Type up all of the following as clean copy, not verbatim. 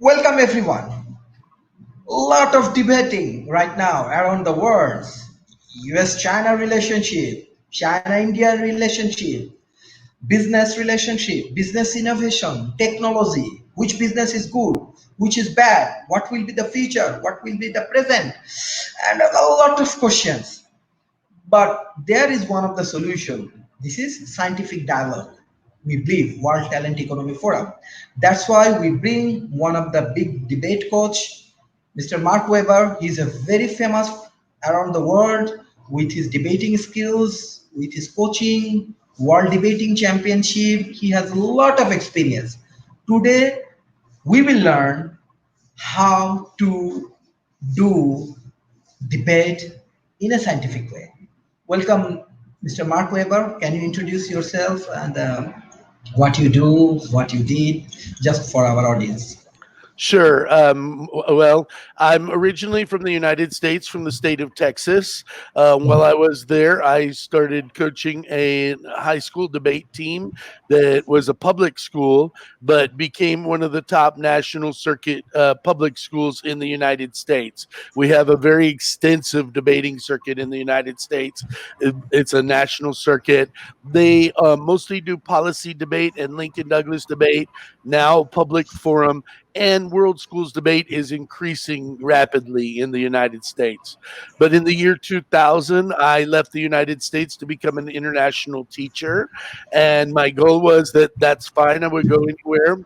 Welcome everyone. Lot of debating right now around the world. US-China relationship, China-India relationship, business relationship, business innovation, technology. Which business is good? Which is bad? What will be the future? What will be the present? And a lot of questions. But there is one of the solution. This is scientific dialogue. We believe World Talent Economy Forum. That's why we bring one of the big debate coach, Mr. Mark Weber. He's a very famous around the world with his debating skills, with his coaching, World Debating Championship. He has a lot of experience. Today, we will learn how to do debate in a scientific way. Welcome, Mr. Mark Weber. Can you introduce yourself and what you do, what you did, just for our audience? Sure. Well, I'm originally from the United States, from the state of Texas. While I was there, I started coaching a high school debate team that was a public school, but became one of the top national circuit public schools in the United States. We have a very extensive debating circuit in the United States. It's a national circuit. They mostly do policy debate and Lincoln Douglas debate, now public forum, and world schools debate is increasing rapidly in the United States. But in the year 2000, I left the United States to become an international teacher. And my goal was that that's fine, I would go anywhere.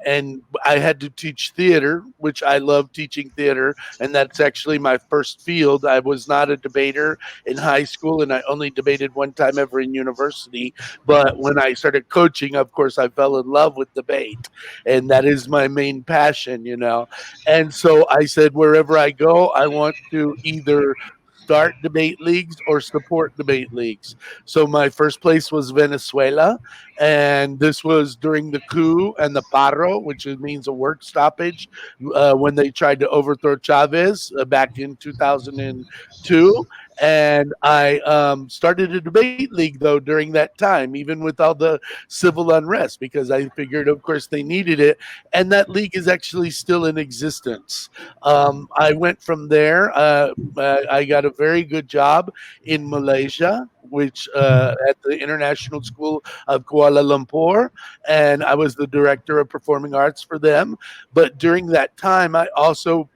And I had to teach theater, which I love teaching theater. And that's actually my first field. I was not a debater in high school, and I only debated one time ever in university. But when I started coaching, of course, I fell in love with debate, and that is my main passion. And so I said, wherever I go, I want to either start debate leagues or support debate leagues. So my first place was Venezuela, and this was during the coup and the paro, which means a work stoppage, when they tried to overthrow Chavez back in 2002. And I started a debate league though during that time, even with all the civil unrest, because I figured, of course, they needed it. And that league is actually still in existence. I went from there. I got a very good job in Malaysia, which at the International School of Kuala Lumpur, and I was the director of performing arts for them. But during that time, I also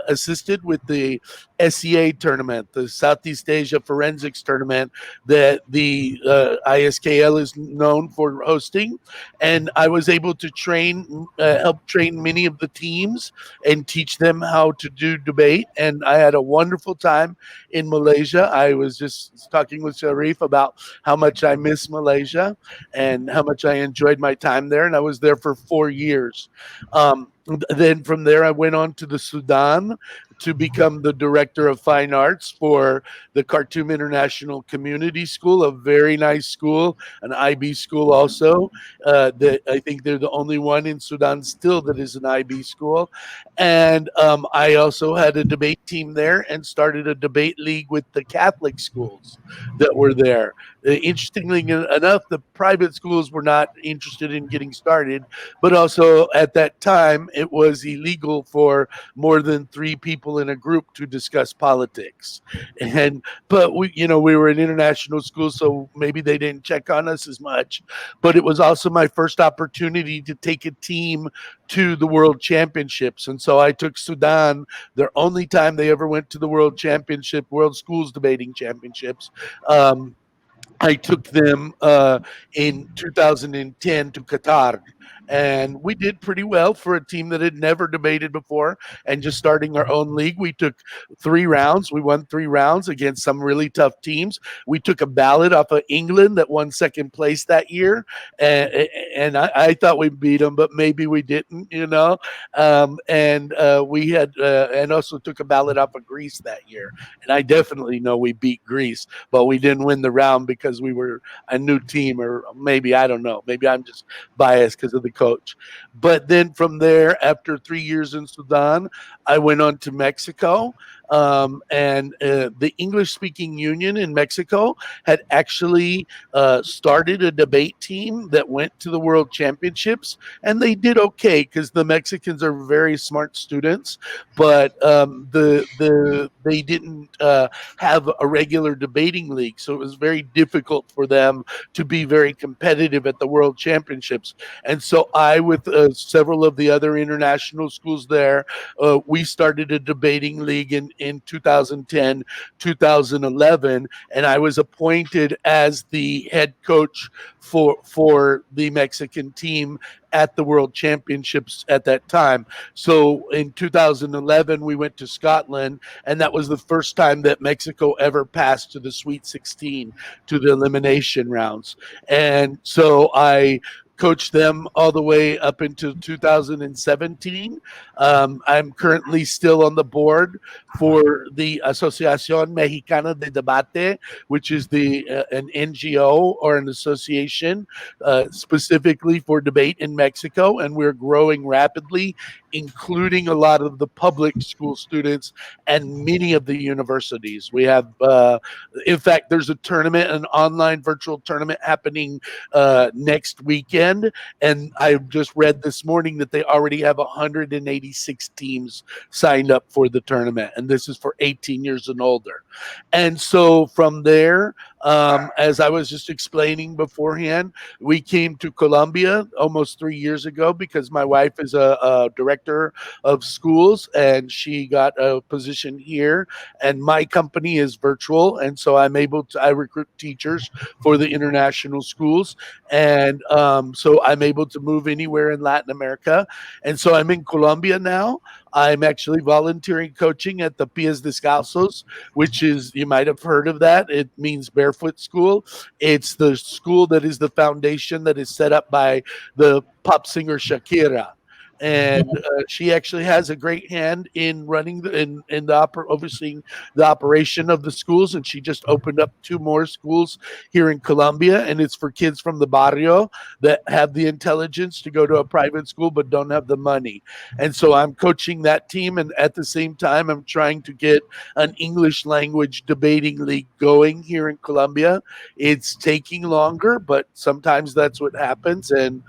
assisted with the SEA tournament, the Southeast Asia Forensics Tournament that the ISKL is known for hosting. And I was able to help train many of the teams and teach them how to do debate. And I had a wonderful time in Malaysia. I was just talking with Sharif about how much I miss Malaysia and how much I enjoyed my time there. And I was there for 4 years. Then from there, I went on to the Sudan to become the director of fine arts for the Khartoum International Community School, a very nice school, an IB school also. That I think they're the only one in Sudan still that is an IB school. And I also had a debate team there and started a debate league with the Catholic schools that were there. Interestingly enough, the private schools were not interested in getting started, but also at that time, it was illegal for more than three people in a group to discuss politics. And but we were an international school, so maybe they didn't check on us as much. But it was also my first opportunity to take a team to the World Championships, and so I took Sudan. Their only time they ever went to the World Championship, World Schools Debating Championships. I took them in 2010 to Qatar. And we did pretty well for a team that had never debated before and just starting our own league. We took 3 rounds. We won 3 rounds against some really tough teams. We took a ballot off of England that won second place that year. And I thought we beat them, but maybe we didn't. And we had, and also took a ballot off of Greece that year. And I definitely know we beat Greece, but we didn't win the round because we were a new team, or maybe I don't know. Maybe I'm just biased because of the coach. But then from there, after 3 years in Sudan, I went on to Mexico. and the English speaking union in Mexico had actually started a debate team that went to the world championships, and they did okay because the Mexicans are very smart students, but they didn't have a regular debating league, so it was very difficult for them to be very competitive at the world championships. And so I, with several of the other international schools there, we started a debating league in 2010, 2011, and I was appointed as the head coach for the Mexican team at the World Championships at that time. So in 2011, we went to Scotland, and that was the first time that Mexico ever passed to the Sweet 16, to the elimination rounds. And so I coached them all the way up into 2017. I'm currently still on the board for the Asociación Mexicana de Debate, which is an NGO or an association specifically for debate in Mexico, and we're growing rapidly, including a lot of the public school students and many of the universities. We have, in fact, there's a tournament, an online virtual tournament happening next weekend, and I just read this morning that they already have 186 teams signed up for the tournament, and this is for 18 years and older. And so from there, as I was just explaining beforehand, we came to Colombia almost 3 years ago because my wife is a director of schools, and she got a position here, and my company is virtual, and so I recruit teachers for the international schools, and so I'm able to move anywhere in Latin America. And so I'm in Colombia now. I'm actually volunteering coaching at the Pies Descalzos, which is, you might have heard of that. It means barefoot school. It's the school that is the foundation that is set up by the pop singer Shakira. And she actually has a great hand in running overseeing the operation of the schools. And she just opened up 2 more schools here in Colombia, and it's for kids from the barrio that have the intelligence to go to a private school but don't have the money. And so I'm coaching that team, and at the same time, I'm trying to get an English language debating league going here in Colombia. It's taking longer, but sometimes that's what happens. And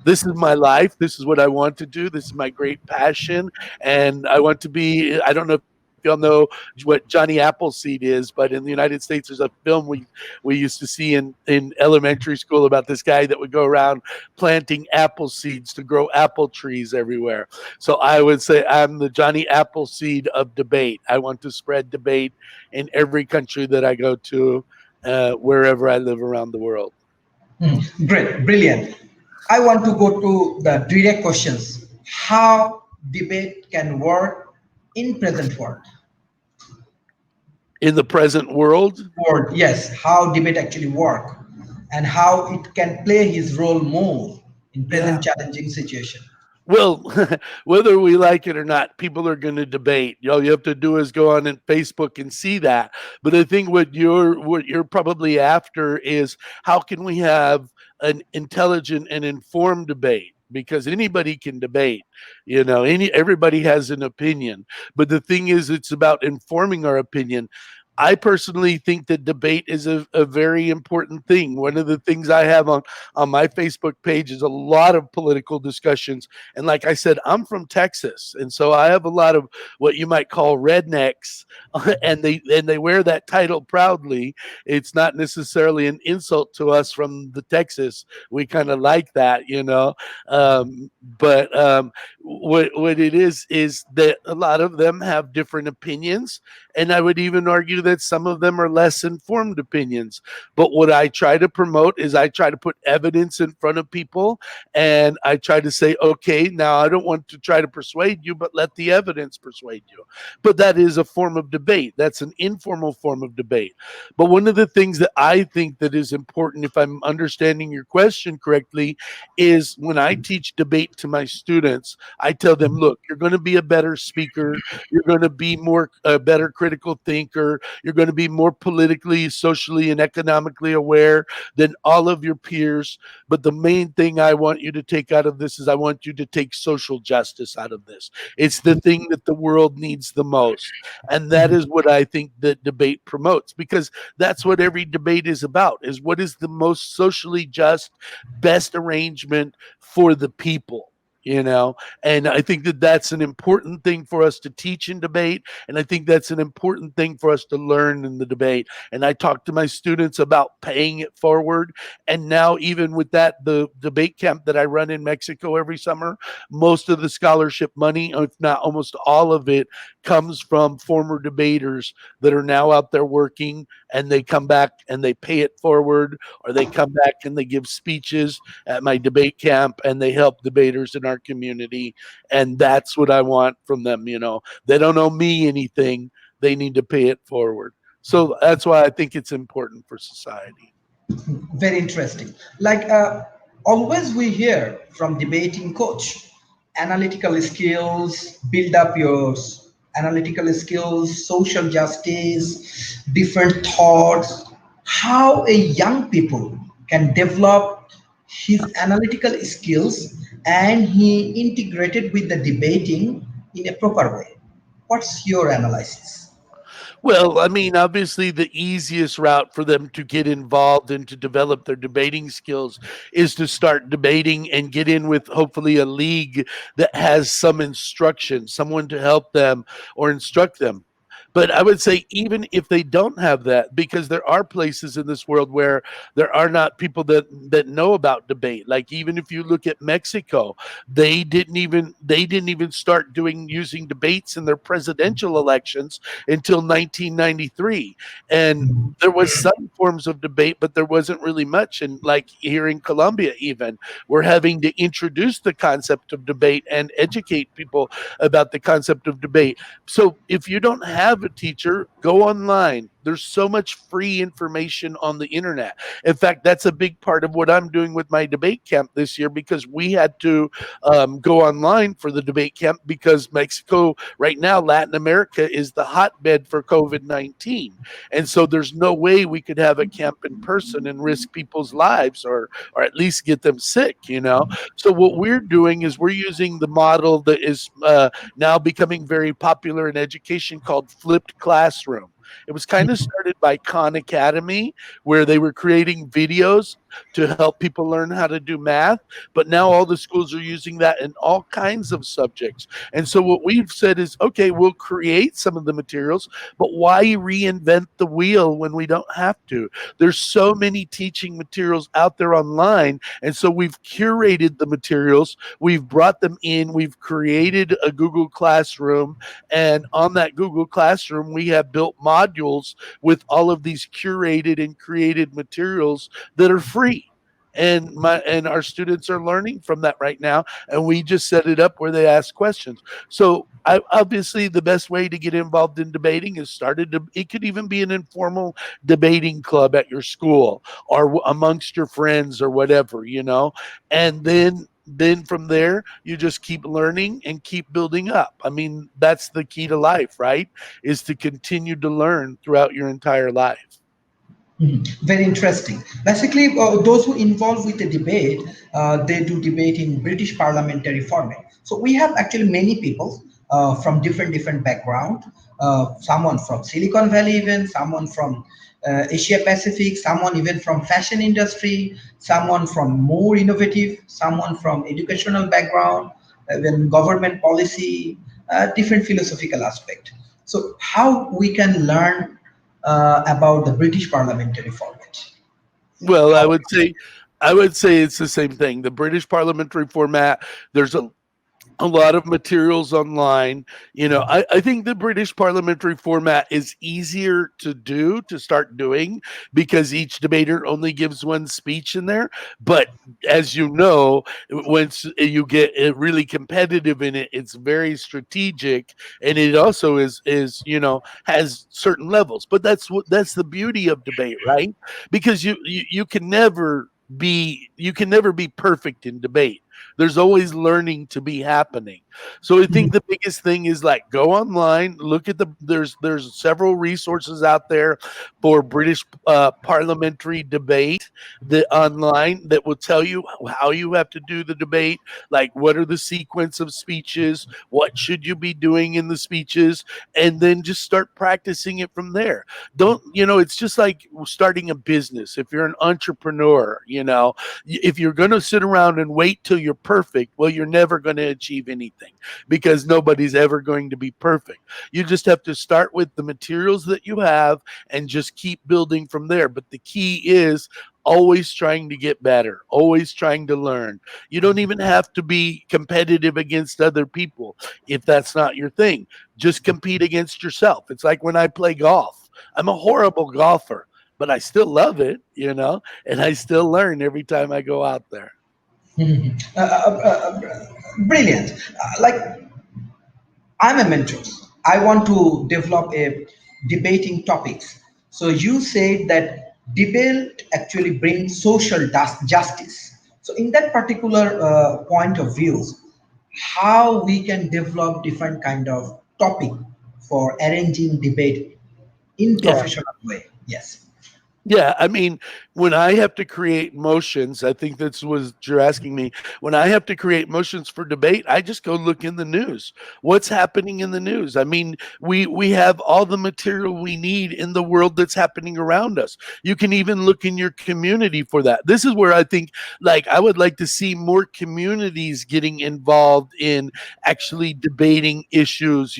this is my life. This is what I want to do. This is my great passion. And I want to be, I don't know if y'all know what Johnny Appleseed is, but in the United States, there's a film we used to see in elementary school about this guy that would go around planting apple seeds to grow apple trees everywhere. So I would say I'm the Johnny Appleseed of debate. I want to spread debate in every country that I go to, wherever I live around the world. Great, brilliant. I want to go to the direct questions. How debate can work in present world? In the present world? Yes. How debate actually work and how it can play his role more in present challenging situation. Well, whether we like it or not, people are going to debate. All you have to do is go on Facebook and see that. But I think what you're probably after is, how can we have an intelligent and informed debate? Because anybody can debate, everybody has an opinion. But the thing is, it's about informing our opinion. I personally think that debate is a very important thing. One of the things I have on my Facebook page is a lot of political discussions. And like I said, I'm from Texas. And so I have a lot of what you might call rednecks, and they wear that title proudly. It's not necessarily an insult to us from the Texas. We kind of like that, but what it is that a lot of them have different opinions. And I would even argue that some of them are less informed opinions. But what I try to promote is I try to put evidence in front of people, and I try to say, okay, now I don't want to try to persuade you, but let the evidence persuade you. But that is a form of debate. That's an informal form of debate. But one of the things that I think that is important, if I'm understanding your question correctly, is when I teach debate to my students, I tell them, look, you're going to be a better speaker. You're going to be more a better critical thinker. You're going to be more politically, socially, and economically aware than all of your peers. But the main thing I want you to take out of this is I want you to take social justice out of this. It's the thing that the world needs the most. And that is what I think that debate promotes, because that's what every debate is about, is what is the most socially just, best arrangement for the people. And I think that that's an important thing for us to teach in debate, and I think that's an important thing for us to learn in the debate. And I talk to my students about paying it forward. And now, even with that, the debate camp that I run in Mexico every summer, most of the scholarship money, if not almost all of it, comes from former debaters that are now out there working, and they come back and they pay it forward, or they come back and they give speeches at my debate camp, and they help debaters in our community. And that's what I want from them. They don't owe me anything, they need to pay it forward. So that's why I think it's important for society. Very interesting. Like always, we hear from debating coach, analytical skills, build up your analytical skills, social justice, different thoughts. How a young people can develop his analytical skills and he integrated with the debating in a proper way. What's your analysis? Well, I mean, obviously, the easiest route for them to get involved and to develop their debating skills is to start debating and get in with hopefully a league that has some instruction, someone to help them or instruct them. But I would say, even if they don't have that, because there are places in this world where there are not people that know about debate. Like, even if you look at Mexico, they didn't even start doing using debates in their presidential elections until 1993. And there was some forms of debate, but there wasn't really much. And like here in Colombia, even, we're having to introduce the concept of debate and educate people about the concept of debate. So if you don't have a teacher, go online. There's so much free information on the internet. In fact, that's a big part of what I'm doing with my debate camp this year, because we had to go online for the debate camp, because Mexico right now, Latin America, is the hotbed for COVID-19. And so there's no way we could have a camp in person and risk people's lives, or at least get them sick. So what we're doing is we're using the model that is now becoming very popular in education, called flipped classroom. It was kind of started by Khan Academy, where they were creating videos to help people learn how to do math. But now all the schools are using that in all kinds of subjects. And so what we've said is, okay, we'll create some of the materials, but why reinvent the wheel when we don't have to? There's so many teaching materials out there online. And so we've curated the materials, we've brought them in, we've created a Google Classroom. And on that Google Classroom, we have built modules with all of these curated and created materials that are free. And our students are learning from that right now, and we just set it up where they ask questions. So obviously, the best way to get involved in debating is it could even be an informal debating club at your school, or amongst your friends, or whatever. And then from there, you just keep learning and keep building up. I mean, that's the key to life, right? Is to continue to learn throughout your entire life. Very interesting. Basically, those who involve with the debate, they do debate in British parliamentary format. So we have actually many people from different background. Someone from Silicon Valley, even someone from Asia Pacific, someone even from fashion industry, someone from more innovative, someone from educational background, even government policy, different philosophical aspect. So how we can learn about the British parliamentary format. Well, I How? would say I would say it's the same thing. The British parliamentary format, there's a lot of materials online. I think the British parliamentary format is easier to start doing, because each debater only gives one speech in there. But as you know, once you get really competitive in it, it's very strategic, and it also has certain levels. But that's the beauty of debate, right? Because you can never you can never be perfect in debate. There's always learning to be happening. So I think Mhm. the biggest thing is like go online, look at there's several resources out there for British parliamentary debate that online that will tell you how you have to do the debate, like what are the sequence of speeches, what should you be doing in the speeches, and then just start practicing it from there. Don't, it's just like starting a business. If you're an entrepreneur, if you're going to sit around and wait till you're perfect, well, you're never going to achieve anything because nobody's ever going to be perfect. You just have to start with the materials that you have and just keep building from there. But the key is always trying to get better, always trying to learn. You don't even have to be competitive against other people if that's not your thing. Just compete against yourself. It's like when I play golf. I'm a horrible golfer, but I still love it, and I still learn every time I go out there. Mhm. Brilliant. Like, I'm a mentor. I want to develop a debating topics. So you said that debate actually brings social justice. So in that particular point of views, how we can develop different kind of topic for arranging debate in Yeah. professional way. Yes. Yeah, I mean, when I have to create motions, I think that's what you're asking me. When I have to create motions for debate, I just go look in the news. What's happening in the news? I mean, we have all the material we need in the world that's happening around us. You can even look in your community for that. This is where I think, like, I would like to see more communities getting involved in actually debating issues,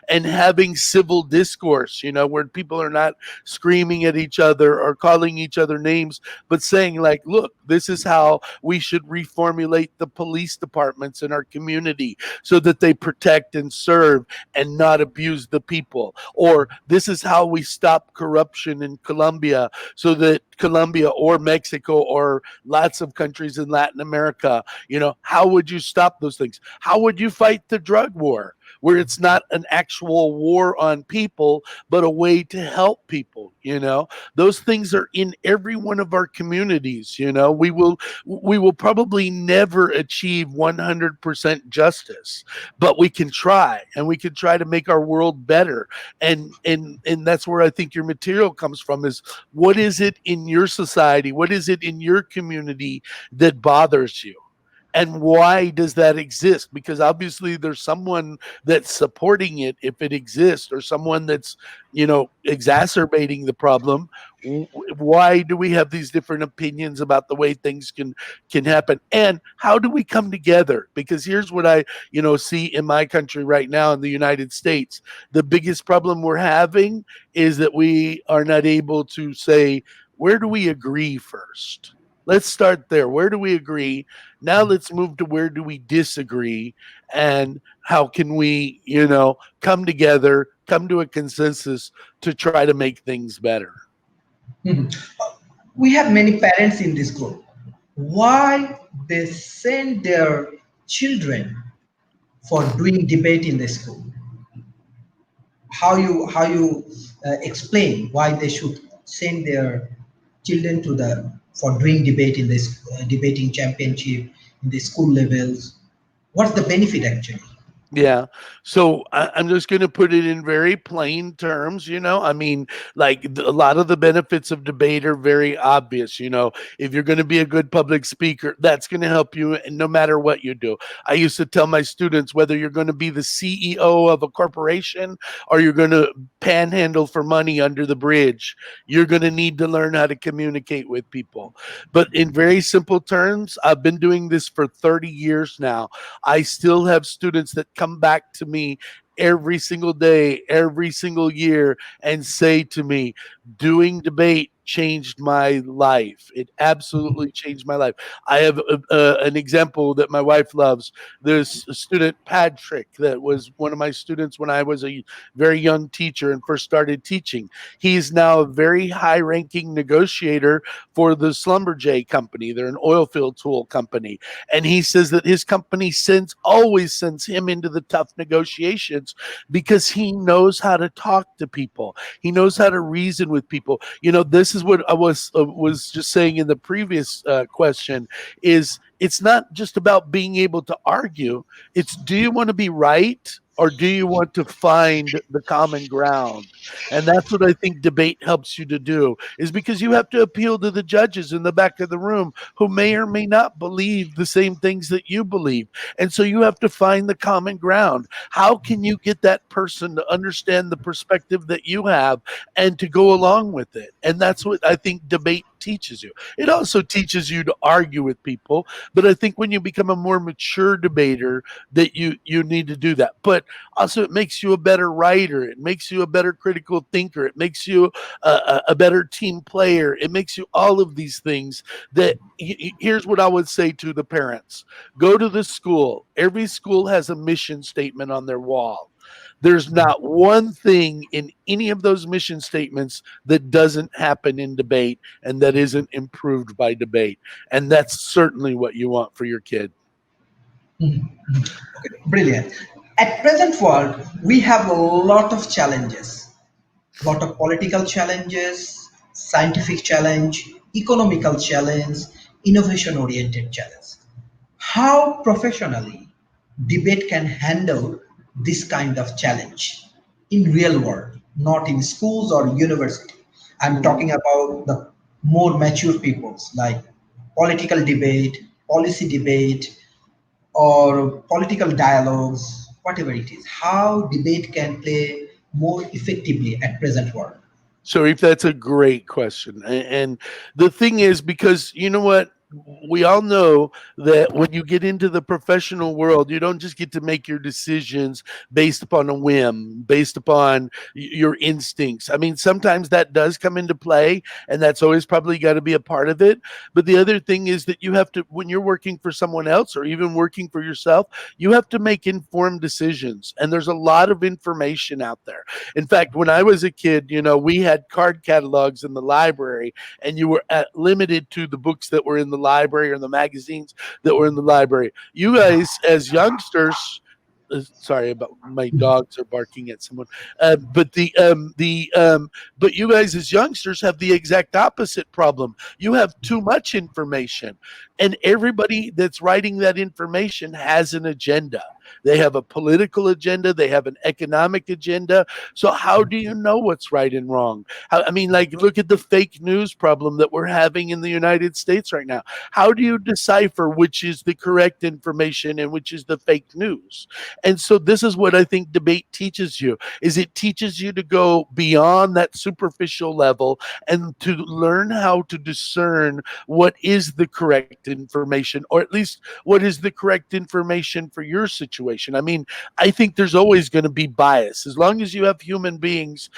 and having civil discourse, where people are not screaming at each other or calling each other names, but saying, like, look, this is how we should reformulate the police departments in our community so that they protect and serve and not abuse the people. Or this is how we stop corruption in Colombia so that Colombia or Mexico or lots of countries in Latin America, how would you stop those things? How would you fight the drug war? Where it's not an actual war on people, but a way to help people. Those things are in every one of our communities. We will probably never achieve 100% justice, but we can try, and we can try to make our world better. And that's where I think your material comes from, is what is it in your society, what is it in your community that bothers you, and why does that exist? Because obviously there's someone that's supporting it if it exists, or someone that's exacerbating the problem. Why do we have these different opinions about the way things can happen, and how do we come together? Because here's what I see in my country right now, in the United States. The biggest problem we're having is that we are not able to say, where do we agree first? Let's start there. Where do we agree? Now let's move to where do we disagree, and how can we, come together, come to a consensus to try to make things better. Mhm. We have many parents in this group. Why they send their children for doing debate in the school? How you explain why they should send their children to the for doing debate in this debating championship in the school levels? What's the benefit actually? Yeah. So I'm just going to put it in very plain terms. I mean, like a lot of the benefits of debate are very obvious. If you're going to be a good public speaker, that's going to help you no matter what you do. I used to tell my students, whether you're going to be the CEO of a corporation or you're going to panhandle for money under the bridge, you're going to need to learn how to communicate with people. But in very simple terms, I've been doing this for 30 years now. I still have students that come back to me every single day, every single year, and say to me, doing debate changed my life. It absolutely changed my life. I have an example that my wife loves. There's a student, Patrick, that was one of my students when I was a very young teacher and first started teaching. He's now a very high ranking negotiator for the Schlumberger company. They're an oil field tool company. And he says that his company always sends him into the tough negotiations because he knows how to talk to people. He knows how to reason with people. This is is what I was just saying in the previous question. Is it's not just about being able to argue. It's, do you want to be right, or do you want to find the common ground? And that's what I think debate helps you to do, is because you have to appeal to the judges in the back of the room who may or may not believe the same things that you believe. And so you have to find the common ground. How can you get that person to understand the perspective that you have and to go along with it? And that's what I think debate teaches you. It also teaches you to argue with people, but I think when you become a more mature debater, that you need to do that. But also, it makes you a better writer. It makes you a better critical thinker. It makes you a better team player. It makes you all of these things. That here's what I would say to the parents: go to the school. Every school has a mission statement on their wall. There's not one thing in any of those mission statements that doesn't happen in debate and that isn't improved by debate. And that's certainly what you want for your kid. Brilliant. At present world, we have a lot of challenges, lot of political challenges, scientific challenge, economical challenge, innovation oriented challenge. How professionally debate can handle this kind of challenge in real world, not in schools or university. I'm Mhm. talking about the more mature peoples like political debate, policy debate, or political dialogues, whatever it is, how debate can play more effectively at present world. Sharif, that's a great question. And the thing is, because you know what? We all know that when you get into the professional world, you don't just get to make your decisions based upon a whim, based upon your instincts. I mean, sometimes that does come into play, and that's always probably got to be a part of it. But the other thing is that you have to, when you're working for someone else or even working for yourself, you have to make informed decisions. And there's a lot of information out there. In fact, when I was a kid, we had card catalogs in the library, and you were limited to the books that were in the library or the magazines that were in the library. You guys, as youngsters, sorry about my dogs are barking at someone. But you guys as youngsters have the exact opposite problem. You have too much information, and everybody that's writing that information has an agenda. They have a political agenda. They have an economic agenda. So how do you know what's right and wrong? I mean, like, look at the fake news problem that we're having in the United States right now. How do you decipher which is the correct information and which is the fake news? And so this is what I think debate teaches you, is it teaches you to go beyond that superficial level and to learn how to discern what is the correct information, or at least what is the correct information for your situation. I mean, I think there's always going to be bias. As long as you have human beings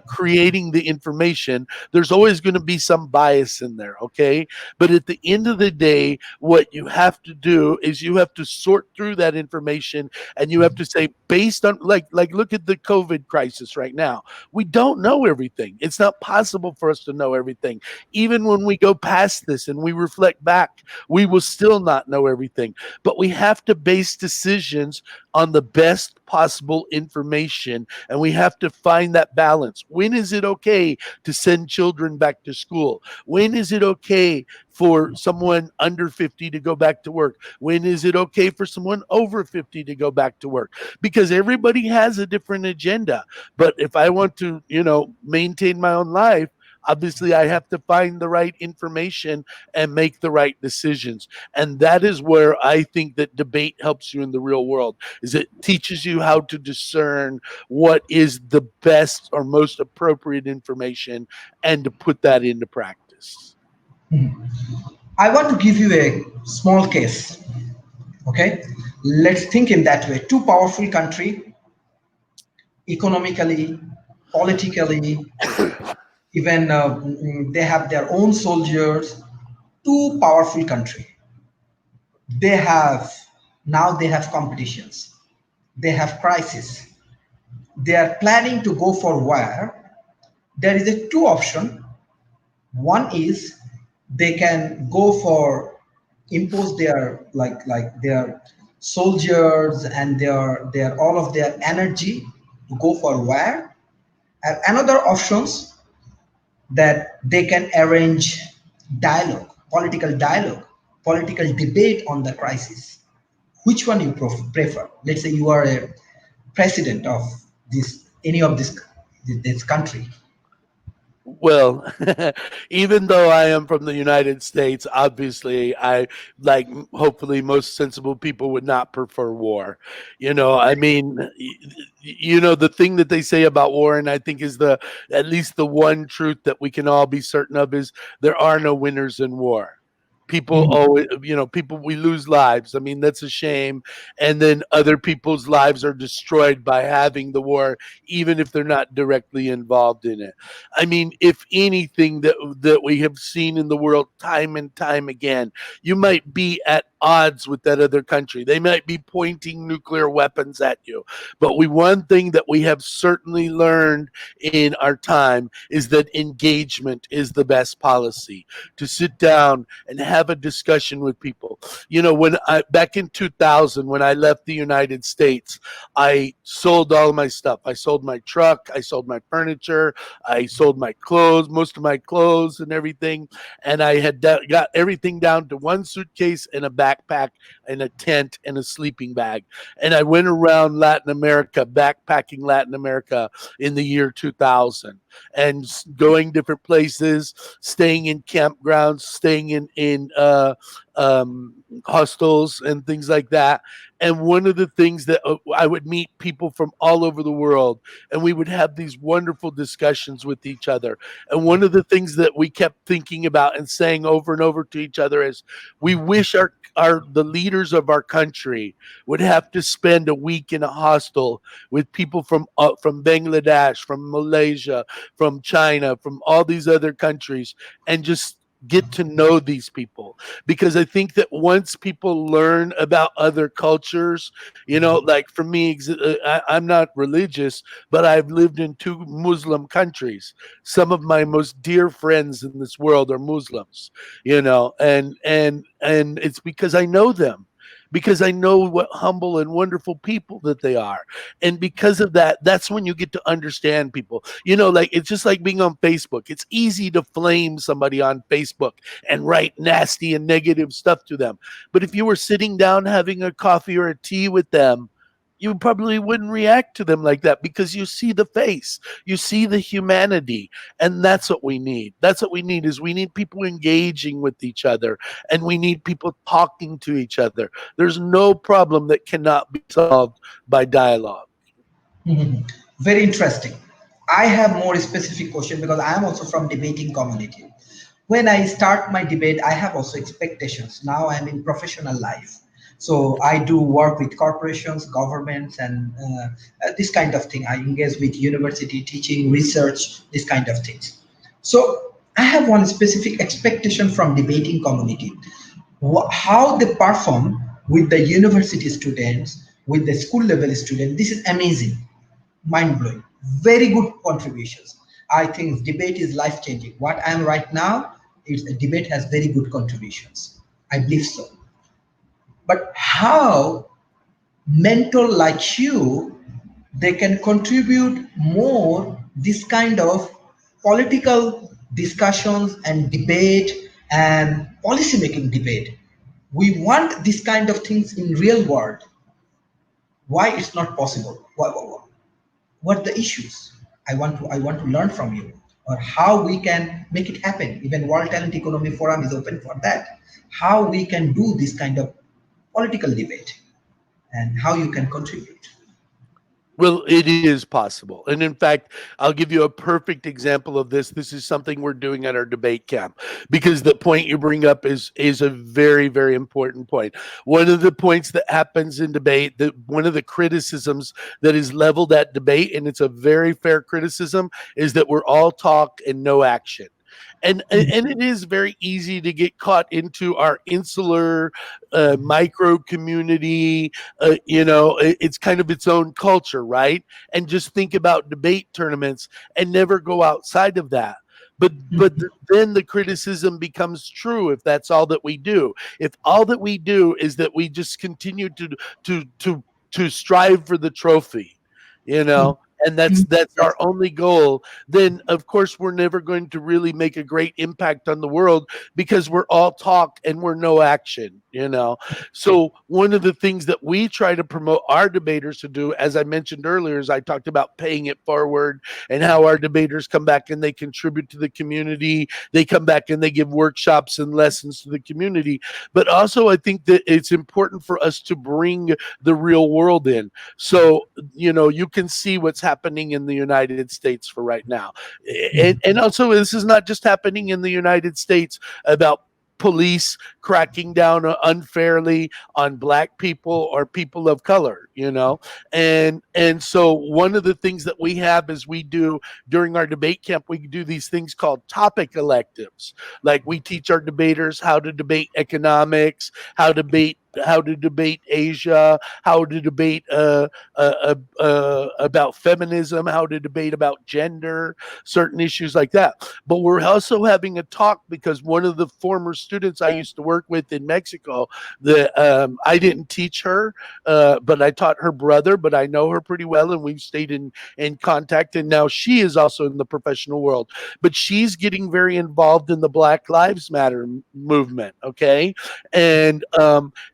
creating the information, there's always going to be some bias in there, okay? But at the end of the day, what you have to do is you have to sort through that information, and you have to say, based on, like look at the COVID crisis right now. We don't know everything. It's not possible for us to know everything. Even when we go past this and we reflect back, we will still not know everything. But we have to base decisions on the best possible information, and we have to find that balance. When is it okay to send children back to school? When is it okay for someone under 50 to go back to work? When is it okay for someone over 50 to go back to work? Because everybody has a different agenda. But if I want to, maintain my own life, obviously I have to find the right information and make the right decisions. And that is where I think that debate helps you in the real world, is it teaches you how to discern what is the best or most appropriate information and to put that into practice. I want to give you a small case. Okay, let's think in that way. Two powerful country, economically, politically, even they have their own soldiers. Two powerful country. They have now they have competitions. They have crisis. They are planning to go for war. There is a two option. One is they can go for impose their their soldiers and their all of their energy to go for war. And another options, that they can arrange dialogue, political debate on the crisis. Which one you prefer? Let's say you are a president of this any of this country. Well, even though I am from the United States, obviously, hopefully, most sensible people would not prefer war. I mean, the thing that they say about war, and I think is at least the one truth that we can all be certain of is there are no winners in war. People Mhm. always, we lose lives. I mean, that's a shame. And then other people's lives are destroyed by having the war, even if they're not directly involved in it. I mean, if anything that we have seen in the world time and time again, you might be at odds with that other country. They might be pointing nuclear weapons at you. But one thing that we have certainly learned in our time is that engagement is the best policy. To sit down and have a discussion with people. When I back in 2000, when I left the United States, I sold all my stuff. I sold my truck, I sold my furniture, I sold my clothes, most of my clothes and everything. And I had got everything down to one suitcase and a backpack and a tent and a sleeping bag. And I went around Latin America, backpacking Latin America in the year 2000 and going different places, staying in campgrounds, staying in hostels and things like that. And one of the things that I would meet people from all over the world, and we would have these wonderful discussions with each other. And one of the things that we kept thinking about and saying over and over to each other is, we wish the leaders of our country would have to spend a week in a hostel with people from Bangladesh, from Malaysia, from China, from all these other countries, and just get to know these people. Because I think that once people learn about other cultures, like for me, I'm not religious, but I've lived in two Muslim countries. Some of my most dear friends in this world are Muslims, and it's because I know them, because I know what humble and wonderful people that they are. And because of that, that's when you get to understand people. Like it's just like being on Facebook. It's easy to flame somebody on Facebook and write nasty and negative stuff to them. But if you were sitting down having a coffee or a tea with them, you probably wouldn't react to them like that, because you see the face, you see the humanity. And that's what we need. That's what we need, is we need people engaging with each other, and we need people talking to each other. There's no problem that cannot be solved by dialogue. Mhm. Very interesting. I have more specific question because I am also from debating community. When I start my debate, I have also expectations. Now I'm in professional life, so I do work with corporations, governments, and this kind of thing. I engage with university teaching, research, this kind of things. So I have one specific expectation from debating community. How they perform with the university students, with the school level students. This is amazing, mind blowing, very good contributions. I think debate is life changing. What I am right now is a debate has very good contributions. I believe so. But how mentor like you, they can contribute more this kind of political discussions and debate and policy making debate. We want this kind of things in real world. Why it's not possible? What the issues? I want to learn from you, or how we can make it happen. Even World Talent Economy Forum is open for that. How we can do this kind of political debate, and how you can contribute. Well, it is possible. And in fact, I'll give you a perfect example of this. This is something we're doing at our debate camp, because the point you bring up is a very, very important point. One of the points that happens in debate, that one of the criticisms that is leveled at debate, and it's a very fair criticism, is that we're all talk and no action. And it is very easy to get caught into our insular micro community. It's kind of its own culture, right? And just think about debate tournaments and never go outside of that. But then the criticism becomes true if that's all that we do. If all that we do is that we just continue to to strive for the trophy, you know and that's our only goal, then of course we're never going to really make a great impact on the world, because we're all talk and we're no action, you know. So one of the things that we try to promote our debaters to do, as I mentioned earlier, is I talked about paying it forward, and how our debaters come back and they contribute to the community. They come back and they give workshops and lessons to the community. But also, I think that it's important for us to bring the real world in. So, you know, you can see what's happening in the United States for right now. And also, this is not just happening in the United States about police cracking down unfairly on black people or people of color, you know. And so one of the things that we have is we do during our debate camp, we do these things called topic electives. Like we teach our debaters how to debate economics, how to debate Asia, how to debate about feminism, how to debate about gender, certain issues like that. But we're also having a talk because one of the former students I used to work with in Mexico, I didn't teach her, but I taught her brother, but I know her pretty well, and we've stayed in contact. And now she is also in the professional world, but she's getting very involved in the Black Lives Matter movement. Okay, and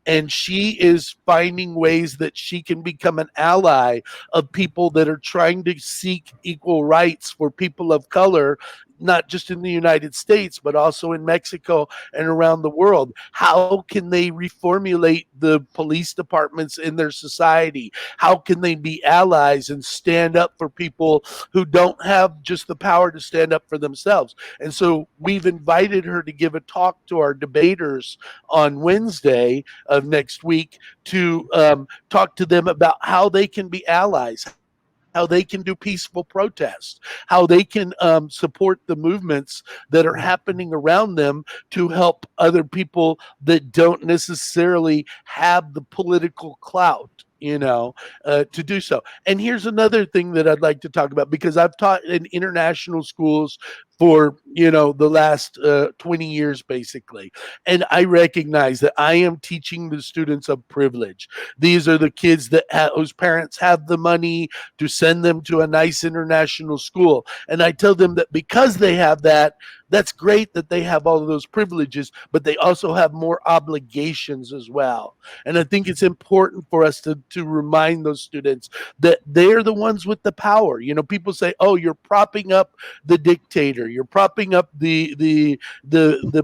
and she is finding ways that she can become an ally of people that are trying to seek equal rights for people of color, not just in the United States, but also in Mexico and around the world. How can they reformulate the police departments in their society? How can they be allies and stand up for people who don't have just the power to stand up for themselves? And so we've invited her to give a talk to our debaters on Wednesday of next week to talk to them about how they can be allies, how they can do peaceful protest, how they can support the movements that are happening around them to help other people that don't necessarily have the political clout, you know, to do so. And here's another thing that I'd like to talk about, because I've taught in international schools for, you know, the last 20 years basically, and I recognize that I am teaching the students of privilege. These are the kids that whose parents have the money to send them to a nice international school, and I tell them that because they have that, that's great that they have all of those privileges, but they also have more obligations as well. And I think it's important for us to remind those students that they're the ones with the power. You know, people say, "Oh, you're propping up the dictator. You're propping up the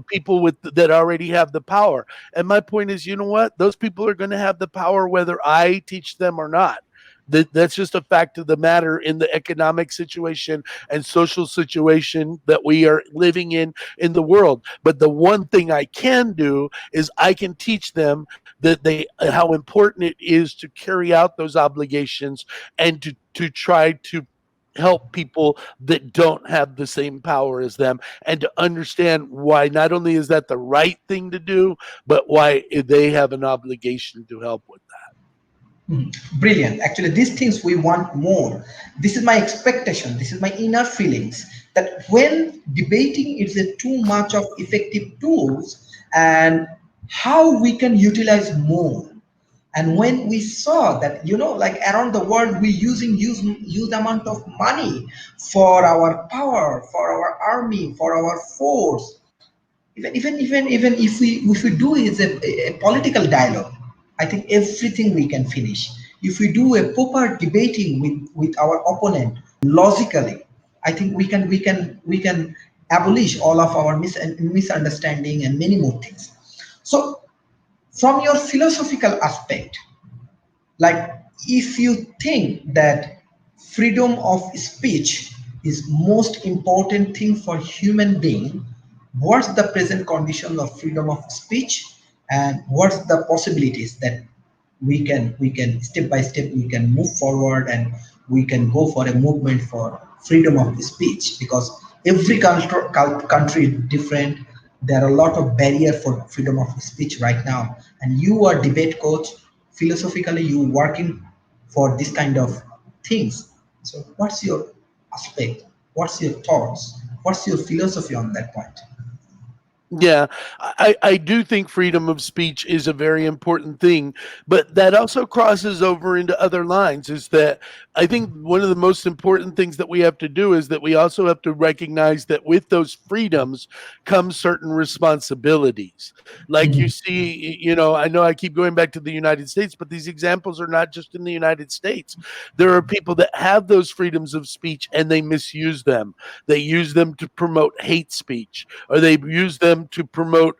people with that already have the power." And my point is, you know what? Those people are going to have the power whether I teach them or not. That's just a fact of the matter in the economic situation and social situation that we are living in the world. But the one thing I can do is I can teach them that they how important it is to carry out those obligations and to try to help people that don't have the same power as them, and to understand why not only is that the right thing to do, but why they have an obligation to help with that. Brilliant. Actually, these things we want more. This is my expectation. This is my inner feelings that when debating is a too much of effective tools, and how we can utilize more. And when we saw that, you know, like around the world, we using huge amount of money for our power, for our army, for our force, even if we do is a political dialogue, I think everything we can finish. If we do a proper debating with our opponent logically, I think we can abolish all of our misunderstanding and many more things. So from your philosophical aspect, like if you think that freedom of speech is most important thing for human being, what's the present condition of freedom of speech, and what's the possibilities that we can step by step we can move forward, and we can go for a movement for freedom of speech, because every country is different. There are a lot of barrier for freedom of speech right now, and you are debate coach, philosophically you working for this kind of things. So what's your aspect, what's your thoughts, what's your philosophy on that point? Yeah, I do think freedom of speech is a very important thing, but that also crosses over into other lines. Is that I think one of the most important things that we have to do is that we also have to recognize that with those freedoms come certain responsibilities. Like you Mhm. see, I know I keep going back to the United States, but these examples are not just in the United States. There are people that have those freedoms of speech and they misuse them. They use them to promote hate speech, or they use them to promote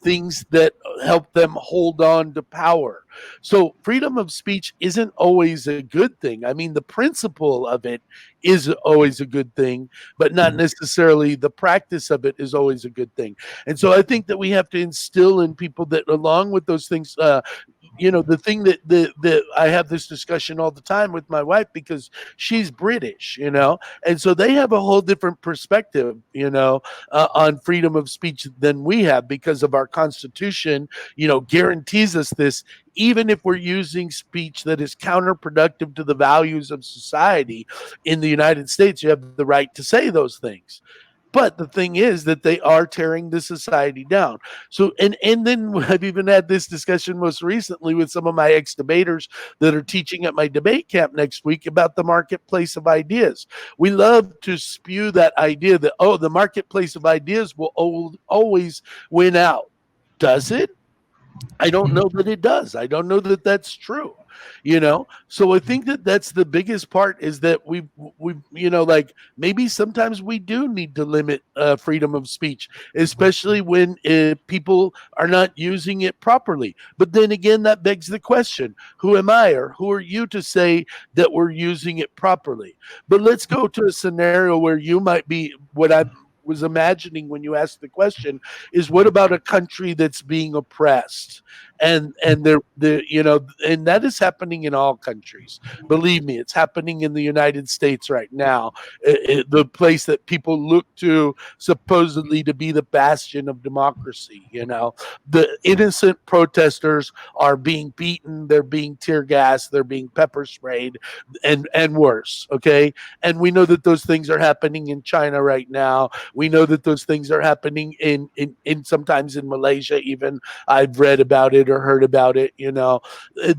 things that help them hold on to power. So freedom of speech isn't always a good thing. I mean, the principle of it is always a good thing, but not necessarily the practice of it is always a good thing. And so I think that we have to instill in people that, along with those things, the thing that I have this discussion all the time with my wife because she's British, and so they have a whole different perspective, on freedom of speech than we have because of our Constitution, guarantees us this. Even if we're using speech that is counterproductive to the values of society in the United States, you have the right to say those things. But the thing is that they are tearing the society down. So, and then I've even had this discussion most recently with some of my ex debaters that are teaching at my debate camp next week about the marketplace of ideas. We love to spew that idea that, oh, the marketplace of ideas will always win out. Does it? I don't know that it does. I don't know that that's true. So I think that that's the biggest part is that we like maybe sometimes we do need to limit freedom of speech, especially when people are not using it properly. But then again, that begs the question: who am I, or who are you to say that we're using it properly? But let's go to a scenario where you might be what I was imagining when you asked the question is what about a country that's being oppressed, and and that is happening in all countries. Believe me, it's happening in the United States right now. The place that people look to supposedly to be the bastion of democracy. The innocent protesters are being beaten, they're being tear gassed, they're being pepper sprayed, and worse. Okay, and we know that those things are happening in China right now. We know that those things are happening in sometimes in Malaysia. Even I've read about it or heard about it.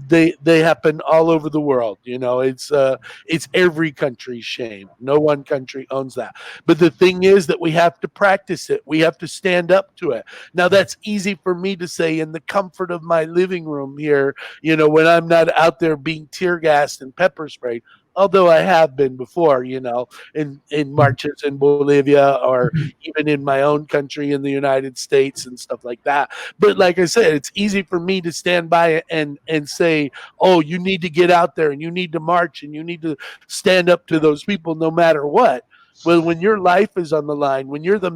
They happen all over the world. It's every country's shame. No one country owns that. But the thing is that we have to practice it. We have to stand up to it. Now that's easy for me to say in the comfort of my living room here. When I'm not out there being tear gassed and pepper sprayed, although I have been before, in marches in Bolivia or even in my own country in the United States and stuff like that. But like I said, it's easy for me to stand by and say, "Oh, you need to get out there and you need to march and you need to stand up to those people no matter what." Well, when your life is on the line, when you're the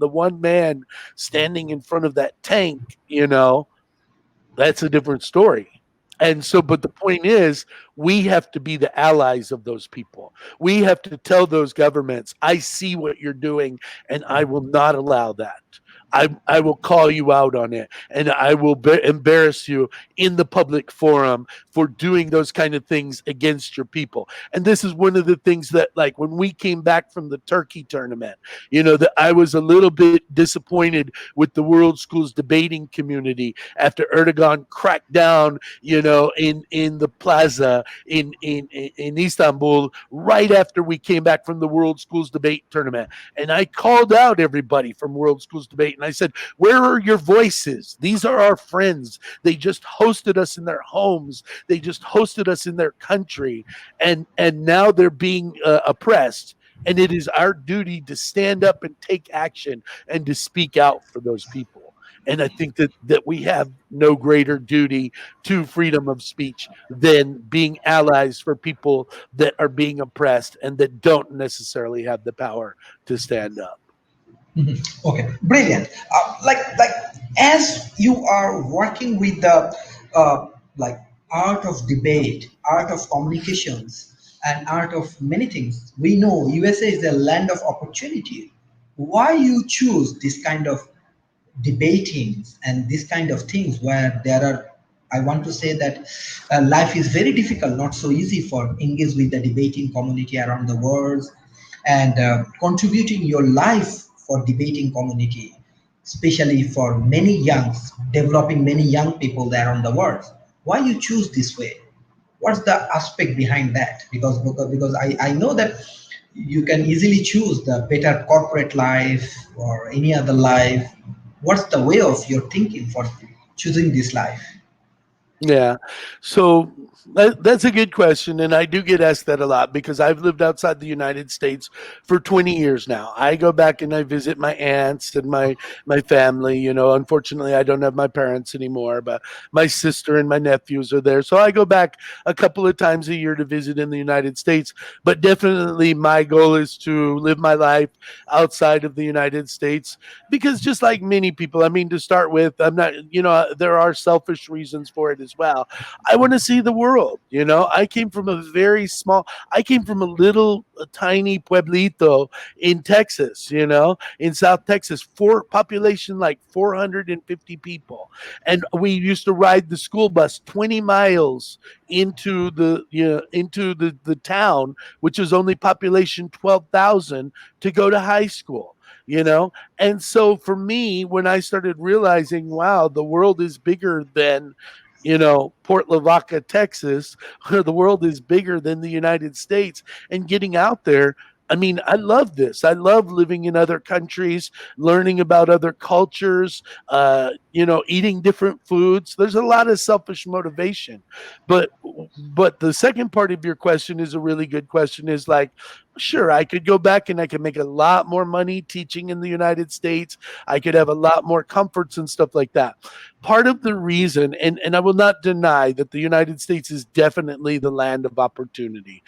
one man standing in front of that tank, that's a different story. And so, but the point is, we have to be the allies of those people. We have to tell those governments, I see what you're doing, and I will not allow that. I will call you out on it, and I will embarrass you in the public forum for doing those kind of things against your people. And this is one of the things that, like, when we came back from the Turkey tournament, that I was a little bit disappointed with the World Schools debating community after Erdogan cracked down, in the plaza in Istanbul right after we came back from the World Schools debate tournament. And I called out everybody from World Schools debate and I said, where are your voices? These are our friends. They just hosted us in their homes. They just hosted us in their country. And now they're being oppressed. And it is our duty to stand up and take action and to speak out for those people. And I think that we have no greater duty to freedom of speech than being allies for people that are being oppressed and that don't necessarily have the power to stand up. Okay, brilliant. Like as you are working with the like art of debate, art of communications, and art of many things, we know USA is a land of opportunity. Why you choose this kind of debating and this kind of things where there are, I want to say that life is very difficult, not so easy for engage with the debating community around the world and contributing your life for debating community. especially for many youngs, developing many young people there on the world. Why you choose this way? What's the aspect behind that? Because I know that you can easily choose the better corporate life or any other life. What's the way of your thinking for choosing this life? Yeah. So that's a good question. And I do get asked that a lot because I've lived outside the United States for 20 years now. I go back and I visit my aunts and my family. You know, unfortunately, I don't have my parents anymore, but my sister and my nephews are there. So I go back a couple of times a year to visit in the United States. But definitely my goal is to live my life outside of the United States because just like many people, I mean, to start with, I'm not, you know, there are selfish reasons for it as well. I want to see the world. You know, I came from a little a tiny pueblito in Texas, you know, in South Texas, for population like 450 people. And we used to ride the school bus 20 miles into the town, which is only population 12,000 to go to high school, you know. And so for me, when I started realizing, wow, the world is bigger than, you know, Port Lavaca, Texas, where the world is bigger than the United States, and getting out there, I mean, I love this. I love living in other countries, learning about other cultures, you know, eating different foods. There's a lot of selfish motivation. But but the second part of your question is a really good question, is like, sure, I could go back and I could make a lot more money teaching in the United States. I could have a lot more comforts and stuff like that. Part of the reason, and I will not deny that the United States is definitely the land of opportunity.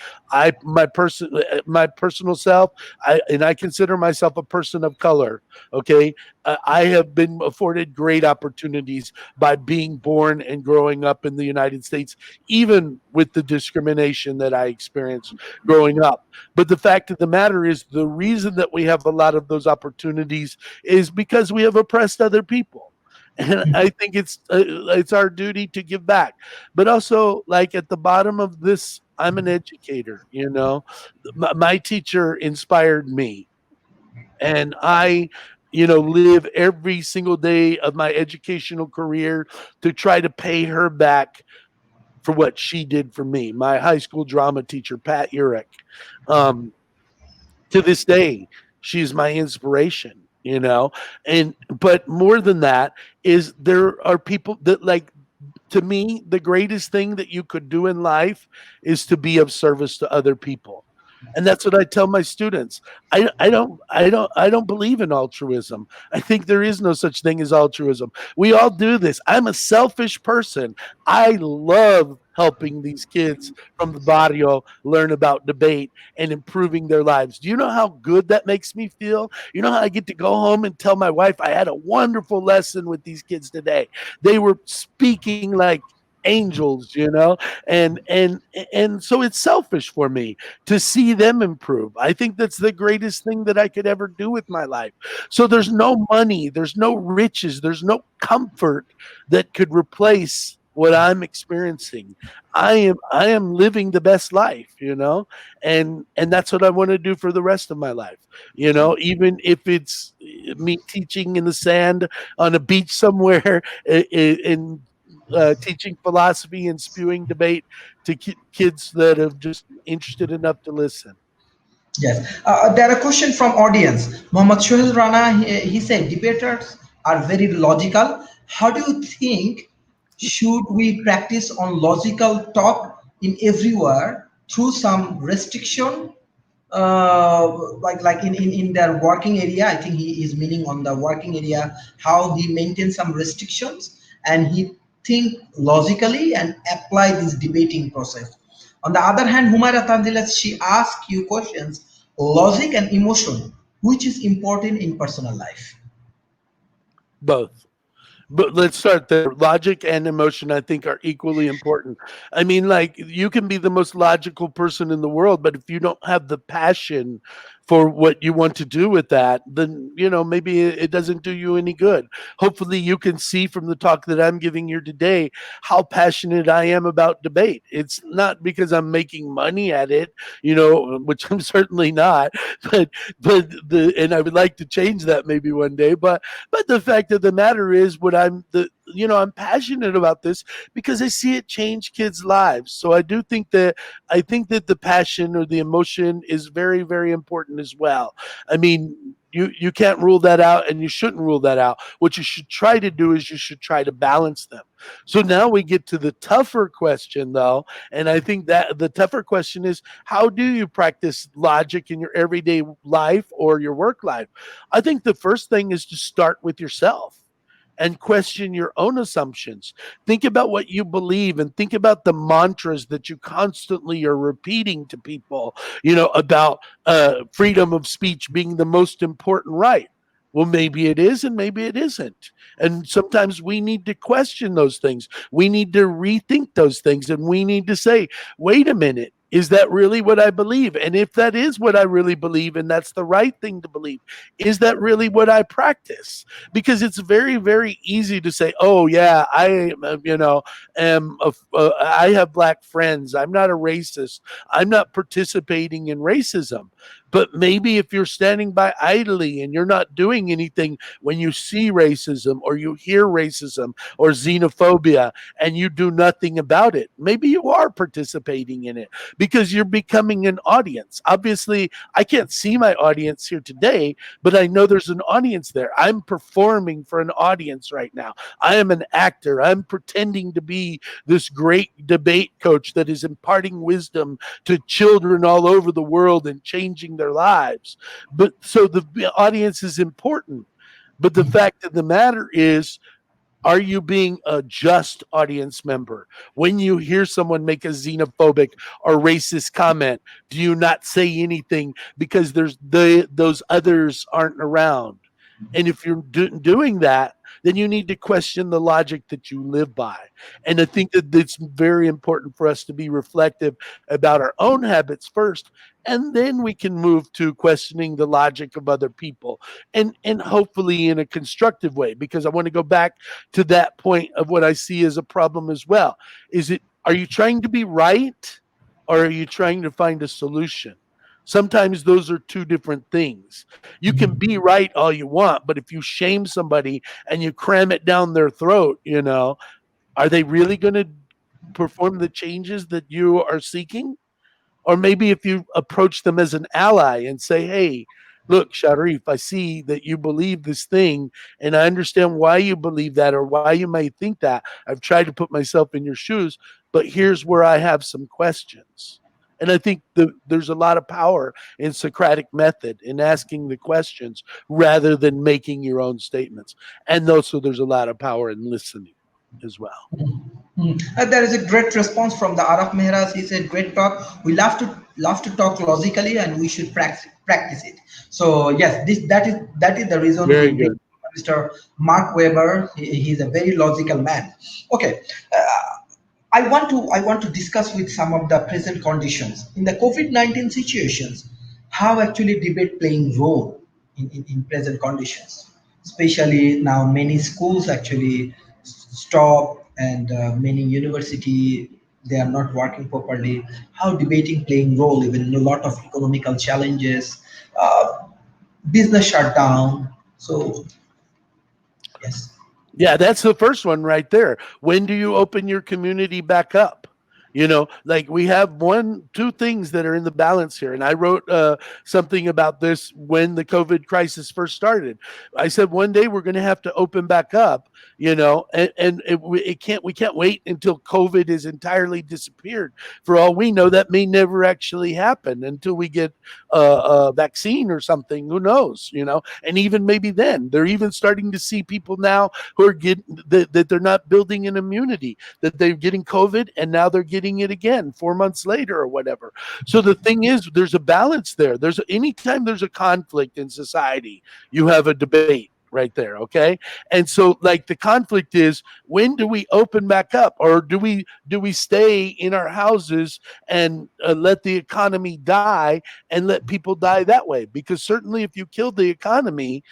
My personal self, I consider myself a person of color. Okay, I have been afforded great opportunities by being born and growing up in the United States, even with the discrimination that I experienced growing up. But the fact of the matter is, the reason that we have a lot of those opportunities is because we have oppressed other people. And I think it's our duty to give back. But also, like at the bottom of this, I'm an educator. You know, my teacher inspired me, and I, you know, live every single day of my educational career to try to pay her back for what she did for me. My high school drama teacher, Pat Urich, um, to this day, she's my inspiration, you know. And but more than that is, there are people that, like, to me, the greatest thing that you could do in life is to be of service to other people. And that's what I tell my students. I don't believe in altruism. I think there is no such thing as altruism. We all do this. I'm a selfish person. I love helping these kids from the barrio learn about debate and improving their lives. Do you know how good that makes me feel? You know how I get to go home and tell my wife I had a wonderful lesson with these kids today. They were speaking like angels, you know. And so it's selfish for me to see them improve. I think that's the greatest thing that I could ever do with my life. So there's no money, there's no riches, there's no comfort that could replace what I'm experiencing. I am living the best life, you know. And that's what I want to do for the rest of my life. You know, even if it's me teaching in the sand on a beach somewhere, in teaching philosophy and spewing debate to kids that are just interested enough to listen. Yes. There are a question from audience. Mohammad Shohil Rana, he said debaters are very logical. How do you think should we practice on logical talk in everywhere through some restriction, like in their working area? I think he is meaning on the working area, how he maintains some restrictions and he think logically and apply this debating process. On the other hand, Humaira Tanzilas, she asks you questions, logic and emotion, which is important in personal life. Both. But let's start there. Logic and emotion, I think, are equally important. I mean, like, you can be the most logical person in the world, but if you don't have the passion for what you want to do with that, then maybe it doesn't do you any good. Hopefully you can see from the talk that I'm giving here today how passionate I am about debate. It's not because I'm making money at it, which I'm certainly not, but and I would like to change that maybe one day, but the fact of the matter is, what I'm passionate about this because I see it change kids' lives. So I think that the passion or the emotion is very, very important as well. I mean, you can't rule that out, and you shouldn't rule that out. What you should try to do is you should try to balance them. So now we get to the tougher question, though, and I think that the tougher question is, how do you practice logic in your everyday life or your work life? I think the first thing is to start with yourself and question your own assumptions. Think about what you believe and think about the mantras that you constantly are repeating to people, about freedom of speech being the most important right. Well, maybe it is and maybe it isn't. And sometimes we need to question those things. We need to rethink those things, and we need to say, wait a minute. Is that really what I believe? And if that is what I really believe, and that's the right thing to believe, is that really what I practice? Because it's very, very easy to say, oh yeah, I have black friends, I'm not a racist, I'm not participating in racism. But maybe if you're standing by idly and you're not doing anything when you see racism or you hear racism or xenophobia and you do nothing about it, maybe you are participating in it because you're becoming an audience. Obviously, I can't see my audience here today, but I know there's an audience there. I'm performing for an audience right now. I am an actor. I'm pretending to be this great debate coach that is imparting wisdom to children all over the world and changing their lives. But so the audience is important. But the fact of the matter is, are you being a just audience member? When you hear someone make a xenophobic or racist comment, do you not say anything because those others aren't around? And if you're doing that, then you need to question the logic that you live by. And I think that it's very important for us to be reflective about our own habits first, and then we can move to questioning the logic of other people, and hopefully in a constructive way. Because I want to go back to that point of what I see as a problem as well. Are you trying to be right, or are you trying to find a solution? Sometimes those are two different things. You can be right all you want, but if you shame somebody and you cram it down their throat, are they really going to perform the changes that you are seeking? Or maybe if you approach them as an ally and say, hey, look, Sharif, I see that you believe this thing, and I understand why you believe that or why you may think that. I've tried to put myself in your shoes, but here's where I have some questions. And I think there's a lot of power in Socratic method in asking the questions rather than making your own statements. And also there's a lot of power in listening as well. There is a great response from the Araf Mehraj. He said, "Great talk. We love to talk logically, and we should practice it." So yes, that is the reason we Very bring good. Mr. Mark Weber. He's a very logical man. Okay, I want to discuss with some of the present conditions in the COVID-19 situations, how actually debate playing role in present conditions. Especially now, many schools actually stop, and many university, they are not working properly. How debating playing role even in a lot of economical challenges, uh, business shutdown. So yes. Yeah, that's the first one right there. When do you open your community back up? Like we have two things that are in the balance here. And I wrote something about this when the COVID crisis first started. I said one day we're going to have to open back up, we can't wait until COVID is entirely disappeared. For all we know, that may never actually happen until we get a vaccine or something. Who knows? And even maybe then, they're even starting to see people now who are getting that they're not building an immunity, that they're getting COVID and now they're getting it again 4 months later or whatever. So the thing is, there's a balance there. Anytime there's a conflict in society, you have a debate. right there. Okay. And so like the conflict is, when do we open back up, or do we stay in our houses and let the economy die and let people die that way? Because certainly if you kill the economy,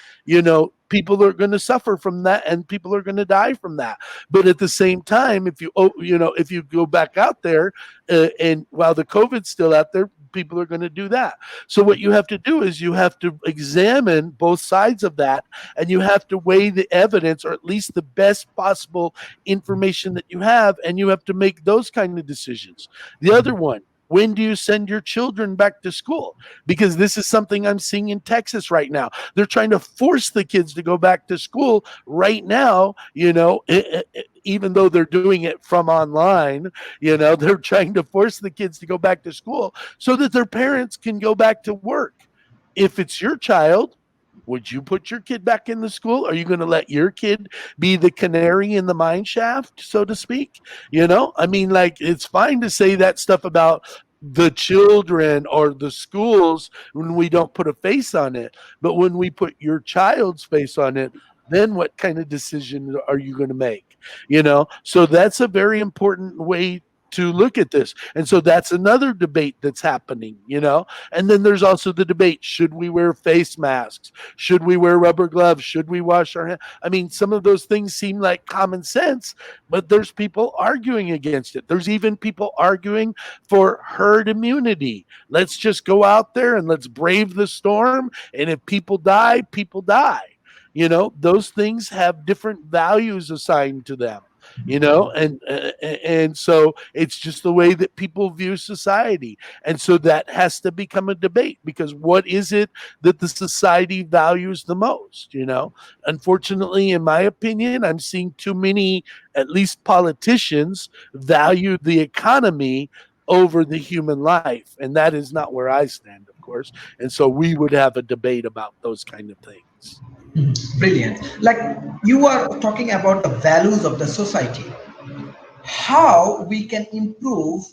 people are going to suffer from that, and people are going to die from that. But at the same time, if you go back out there, and while the COVID's still out there, people are going to do that. So what you have to do is you have to examine both sides of that, and you have to weigh the evidence, or at least the best possible information that you have, and you have to make those kind of decisions. The other one, when do you send your children back to school? Because this is something I'm seeing in Texas right now. They're trying to force the kids to go back to school right now, even though they're doing it from online. They're trying to force the kids to go back to school so that their parents can go back to work. If it's your child, would you put your kid back in the school? Are you going to let your kid be the canary in the mine shaft, so to speak? I mean, like, it's fine to say that stuff about the children or the schools when we don't put a face on it. But when we put your child's face on it, then what kind of decision are you going to make? So that's a very important way to look at this. And so that's another debate that's happening. And then there's also the debate, should we wear face masks? Should we wear rubber gloves? Should we wash our hands? I mean, some of those things seem like common sense, but there's people arguing against it. There's even people arguing for herd immunity. Let's just go out there and let's brave the storm. And if people die, people die. Those things have different values assigned to them. And so it's just the way that people view society. And so that has to become a debate, because what is it that the society values the most? Unfortunately, in my opinion, I'm seeing too many, at least politicians, value the economy over the human life. And that is not where I stand, of course. And so we would have a debate about those kind of things. Brilliant. Like, you are talking about the values of the society, how we can improve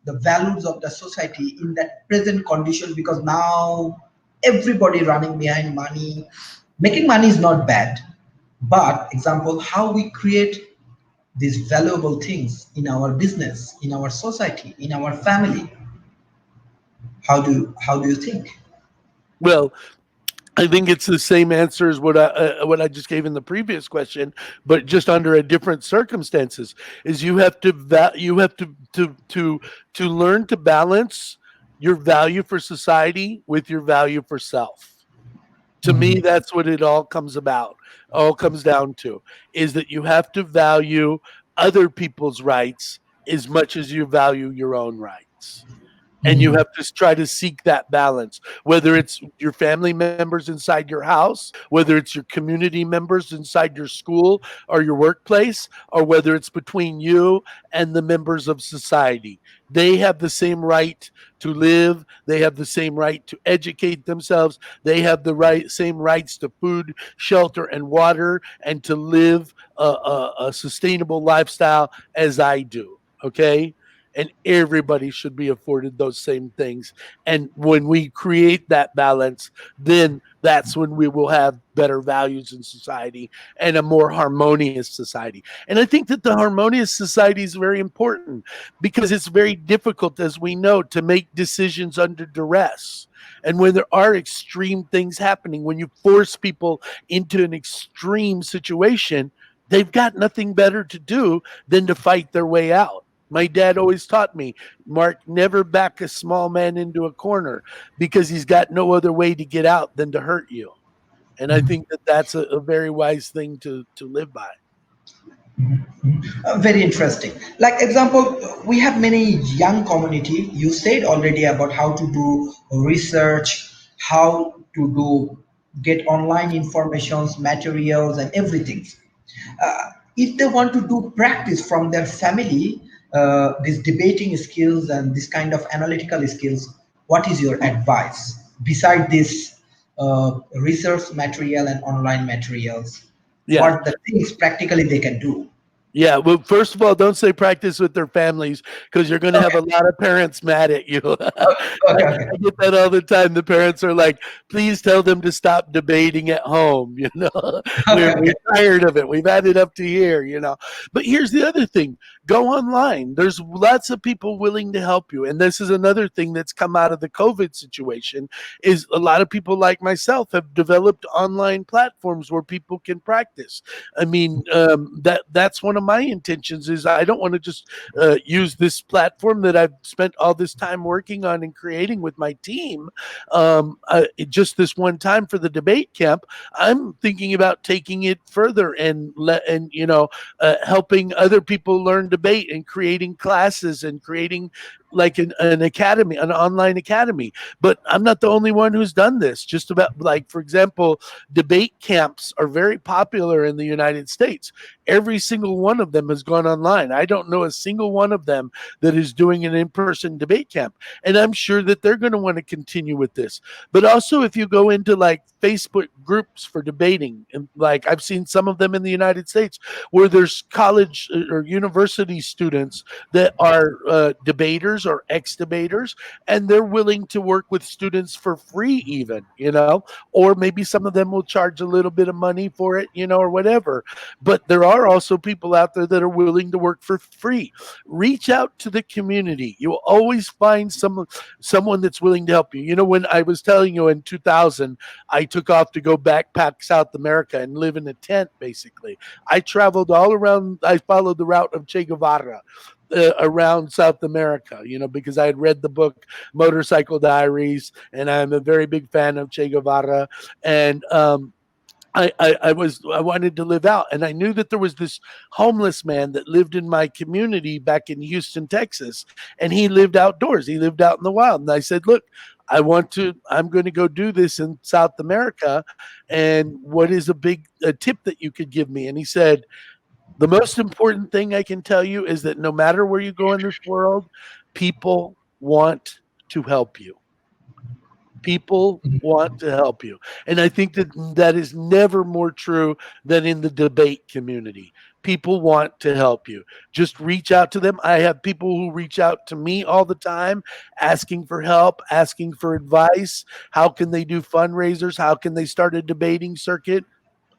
the values of the society in that present condition, because now everybody running behind money. Making money is not bad, but example, how we create these valuable things in our business, in our society, in our family. How do you think? Well, I think it's the same answer as what I just gave in the previous question, but just under a different circumstances. Is you have to learn to balance your value for society with your value for self. To me, that's what it all comes down to, is that you have to value other people's rights as much as you value your own rights. And you have to try to seek that balance, whether it's your family members inside your house, whether it's your community members inside your school or your workplace, or whether it's between you and the members of society. They have the same right to live. They have the same right to educate themselves. They have the same rights to food, shelter, and water, and to live a sustainable lifestyle as I do. Okay? And everybody should be afforded those same things. And when we create that balance, then that's when we will have better values in society and a more harmonious society. And I think that the harmonious society is very important, because it's very difficult, as we know, to make decisions under duress. And when there are extreme things happening, when you force people into an extreme situation, they've got nothing better to do than to fight their way out. My dad always taught me, Mark, never back a small man into a corner, because he's got no other way to get out than to hurt you. And I think that that's a very wise thing to live by. Very interesting. Like example, we have many young community. You said already about how to do research, how to do get online informations, materials, and everything. If they want to do practice from their family, these debating skills and this kind of analytical skills, what is your advice beside this research material and online materials? Yeah. What the things practically they can do? Yeah, well, first of all, don't say practice with their families because you're going to have a Okay, lot of parents mad at you. okay, okay. I get that all the time. The parents are like, please tell them to stop debating at home. Okay, We're okay. tired of it. We've had it up to here. But here's the other thing, go online. There's lots of people willing to help you. And this is another thing that's come out of the COVID situation is a lot of people like myself have developed online platforms where people can practice. I mean, that's one of my intentions is I don't want to just use this platform that I've spent all this time working on and creating with my team just this one time for the debate camp. I'm thinking about taking it further and helping other people learn debate and creating classes and creating like an academy, an online academy. But I'm not the only one who's done this. Just about like, for example, debate camps are very popular in the United States. Every single one of them has gone online. I don't know a single one of them that is doing an in-person debate camp. And I'm sure that they're going to want to continue with this. But also if you go into like Facebook groups for debating, and like I've seen some of them in the United States where there's college or university students that are debaters or ex-debaters, and they're willing to work with students for free even, or maybe some of them will charge a little bit of money for it, or whatever. But there are also people out there that are willing to work for free. Reach out to the community. You'll always find someone that's willing to help you. When I was telling you in 2000, I took off to go backpack South America and live in a tent basically. I traveled all around, I followed the route of Che Guevara. Around South America, because I had read the book Motorcycle Diaries, and I'm a very big fan of Che Guevara. And I wanted to live out, and I knew that there was this homeless man that lived in my community back in Houston, Texas, and he lived outdoors. He lived out in the wild, and I said, "Look, I'm going to go do this in South America, and what is a tip that you could give me?" And he said, "The most important thing I can tell you is that no matter where you go in this world, people want to help you." People want to help you. And I think that is never more true than in the debate community. People want to help you. Just reach out to them. I have people who reach out to me all the time asking for help, asking for advice. How can they do fundraisers? How can they start a debating circuit?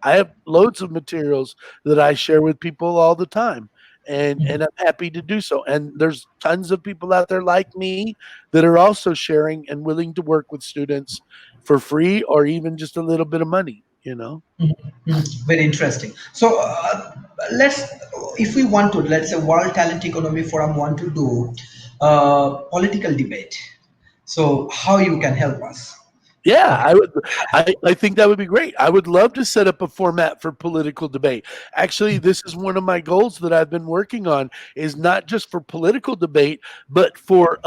I have loads of materials that I share with people all the time. And I'm happy to do so. And there's tons of people out there like me that are also sharing and willing to work with students for free or even just a little bit of money. Very interesting. So let's, if we want to, let's say World Talent Economy Forum want to do political debate. So how you can help us? Yeah, Okay. I think that would be great. I would love to set up a format for political debate. Actually, this is one of my goals that I've been working on is not just for political debate, but for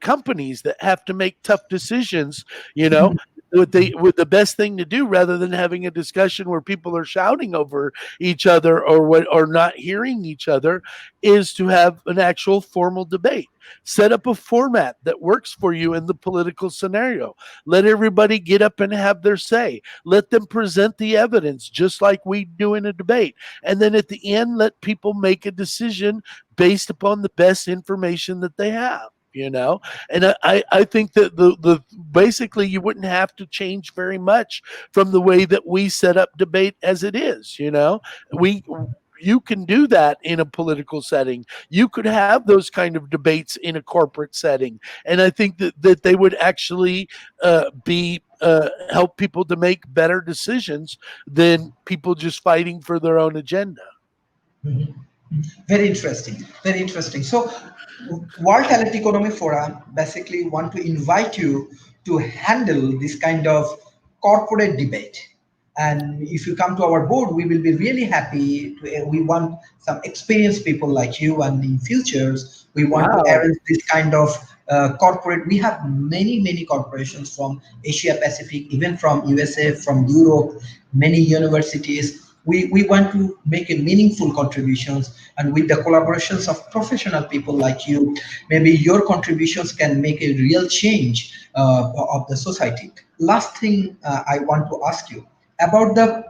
companies that have to make tough decisions, you know. What the best thing to do rather than having a discussion where people are shouting over each other or not hearing each other is to have an actual formal debate. Set up a format that works for you in the political scenario. Let everybody get up and have their say. Let them present the evidence just like we do in a debate. And then at the end, let people make a decision based upon the best information that they have. And I think that the basically you wouldn't have to change very much from the way that we set up debate as it is. We You can do that in a political setting. You could have those kind of debates in a corporate setting, and I think that they would actually be help people to make better decisions than people just fighting for their own agenda. Very interesting. Very interesting. So, World Talent Economy Forum basically want to invite you to handle this kind of corporate debate. And if you come to our board, we will be really happy. We want some experienced people like you, and in futures, we want to Wow. arrange this kind of corporate. We have many corporations from Asia Pacific, even from USA, from Europe, many universities. We want to make a meaningful contributions, and with the collaborations of professional people like you, maybe your contributions can make a real change of the society. Last thing I want to ask you about the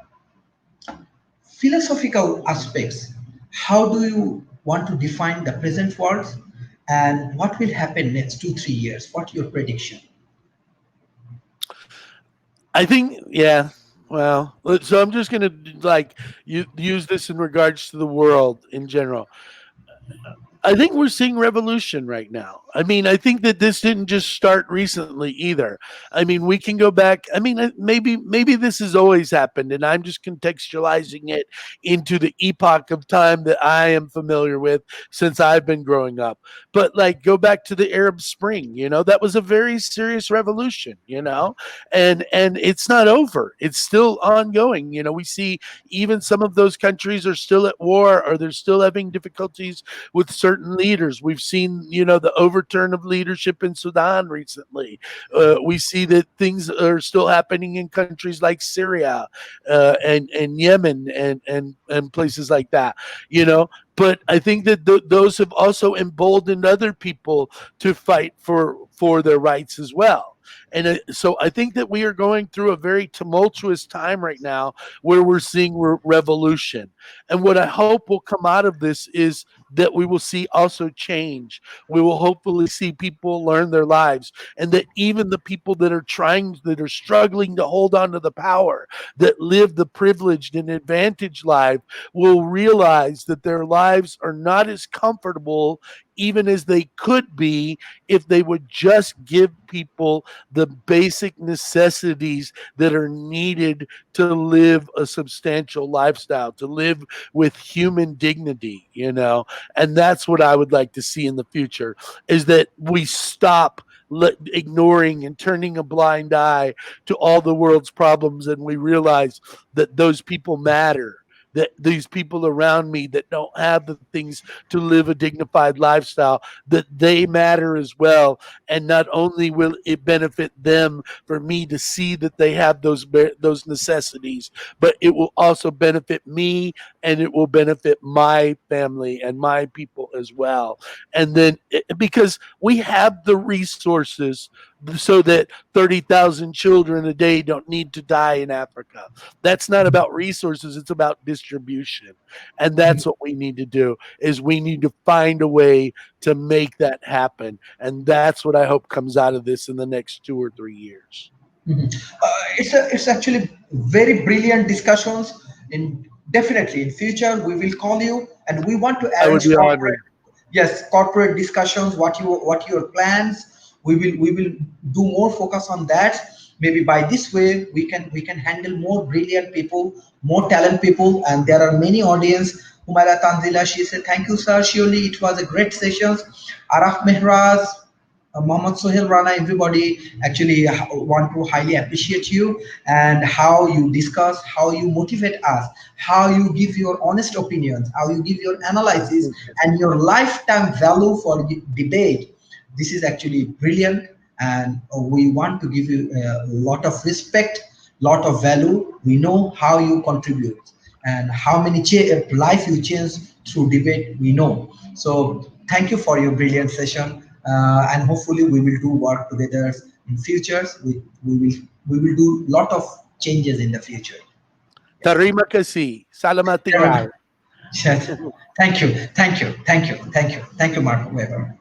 philosophical aspects. how do you want to define the present world, and what will happen next 2 3 years? What your prediction? I think, yeah. Well, so I'm just gonna like use this in regards to the world in general. I think we're seeing revolution right now. I mean, I think that this didn't just start recently either. I mean, we can go back. I mean, maybe this has always happened, and I'm just contextualizing it into the epoch of time that I am familiar with since I've been growing up. But like, go back to the Arab Spring. That was a very serious revolution. And it's not over. It's still ongoing. We see even some of those countries are still at war, or they're still having difficulties with certain leaders. We've seen, the overturn of leadership in Sudan recently. We see that things are still happening in countries like Syria, and Yemen, and places like that. But I think that those have also emboldened other people to fight for their rights as well. And so I think that we are going through a very tumultuous time right now where we're seeing revolution. And what I hope will come out of this is that we will see also change. We will hopefully see people learn their lives, and that even the people that are struggling to hold on to the power, that live the privileged and advantaged life, will realize that their lives are not as comfortable even as they could be if they would just give people the basic necessities that are needed to live a substantial lifestyle, to live with human dignity. And that's what I would like to see in the future, is that we stop ignoring and turning a blind eye to all the world's problems, and we realize that those people matter, that these people around me that don't have the things to live a dignified lifestyle, that they matter as well. And not only will it benefit them for me to see that they have those necessities, but it will also benefit me, and it will benefit my family and my people as well. And then because we have the resources so that 30,000 children a day don't need to die in Africa. That's not about resources, it's about distribution. And that's what we need to do, is we need to find a way to make that happen. And that's what I hope comes out of this in the next 2 or 3 years. Mhm. It's actually very brilliant discussions. In definitely in future we will call you, and we want to I would arrange be corporate, honored. yes, corporate discussions. What your plans? We will do more focus on that. Maybe by this way we can handle more brilliant people, more talent people, and there are many audience. Humaira Tanzila, she said, thank you, sir. Surely it was a great session. Araf Mehraz, Mohammad Sohail Rana, everybody actually want to highly appreciate you, and how you discuss, how you motivate us, how you give your honest opinions, how you give your analysis and your lifetime value for the debate. This is actually brilliant, and we want to give you a lot of respect, lot of value. We know how you contribute and how many life you change through debate, we know. So thank you for your brilliant session, and hopefully we will do work together in futures. We will do lot of changes in the future. Yeah. Tarima kasi. Salamat Sure. tingal. Yes. Thank you, thank you, thank you, thank you, thank you, Mark Weber.